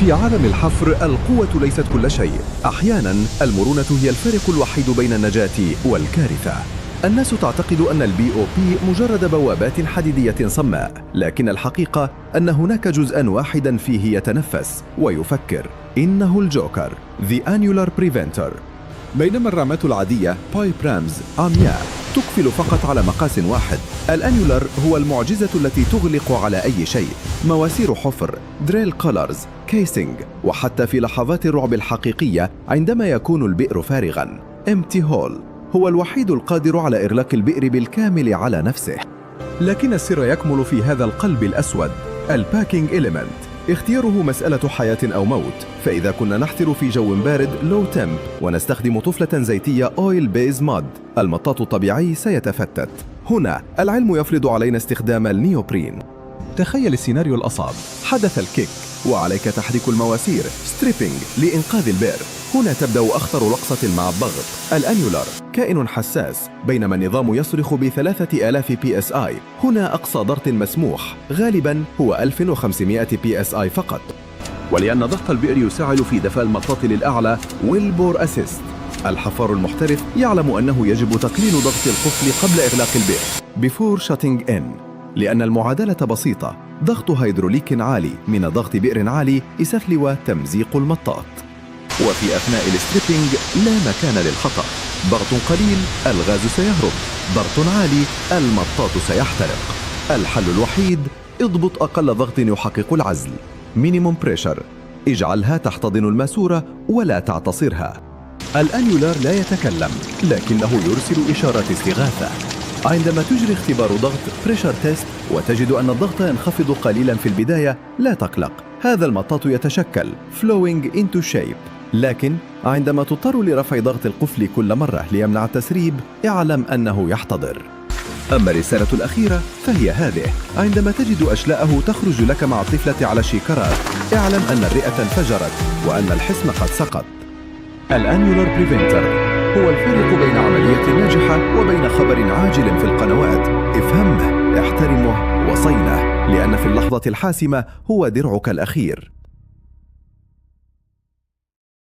في عالم الحفر القوة ليست كل شيء. أحيانا المرونة هي الفارق الوحيد بين النجاة والكارثة. الناس تعتقد أن البي أو بي مجرد بوابات حديدية صماء، لكن الحقيقة أن هناك جزءاً واحداً فيه يتنفس ويفكر. إنه الجوكر The Annular Preventer. بينما الرامات العادية بايب رامز عمياء تقفل فقط على مقاس واحد، الأنيولر هو المعجزة التي تغلق على أي شيء. مواسير حفر، دريل كولرز، كيسينج، وحتى في لحظات الرعب الحقيقية عندما يكون البئر فارغاً. Empty Hole هو الوحيد القادر على إغلاق البئر بالكامل على نفسه. لكن السر يكمن في هذا القلب الأسود، الباكينج إليمنت. اختياره مسألة حياة أو موت، فإذا كنا نحفر في جو بارد لو تمب ونستخدم طفلة زيتية أويل بيز ماد، المطاط الطبيعي سيتفتت. هنا العلم يفرض علينا استخدام النيوبرين. تخيل السيناريو الأصعب، حدث الكيك وعليك تحريك المواسير ستريبينج لإنقاذ البئر. هنا تبدأ أخطر لقطة مع الضغط. الأنيولر كائن حساس، بينما النظام يصرخ ب3000 PSI. هنا أقصى ضغط مسموح غالباً هو 1500 PSI فقط. ولأن ضغط البئر يساعد في دفع المطاط للأعلى ويلبور أسيست، الحفار المحترف يعلم أنه يجب تقليل ضغط القفل قبل إغلاق البئر before shutting in، لأن المعادلة بسيطة. ضغط هيدروليك عالي من ضغط بئر عالي يسهل وتمزيق المطاط. وفي أثناء الستريبينج لا مكان للخطأ. ضغط قليل الغاز سيهرب، ضغط عالي المطاط سيحترق. الحل الوحيد اضبط أقل ضغط يحقق العزل. مينيموم بريشر، اجعلها تحتضن الماسورة ولا تعتصرها. الأنيولار لا يتكلم، لكنه يرسل إشارات استغاثة. عندما تجري اختبار ضغط بريشر تيست وتجد أن الضغط ينخفض قليلا في البداية، لا تقلق، هذا المطاط يتشكل flowing into shape. لكن عندما تضطر لرفع ضغط القفل كل مرة ليمنع التسريب، اعلم أنه يحتضر. أما الرسالة الأخيرة فهي هذه: عندما تجد أشلاءه تخرج لك مع الطفلة على الشيكرات، اعلم أن الرئة انفجرت وأن الحصن قد سقط. الأنيولار بريفنتر هو الفارق بين عملية ناجحة وبين خبر عاجل في القنوات. افهمه، احترمه وصينه، لأن في اللحظة الحاسمة هو درعك الأخير.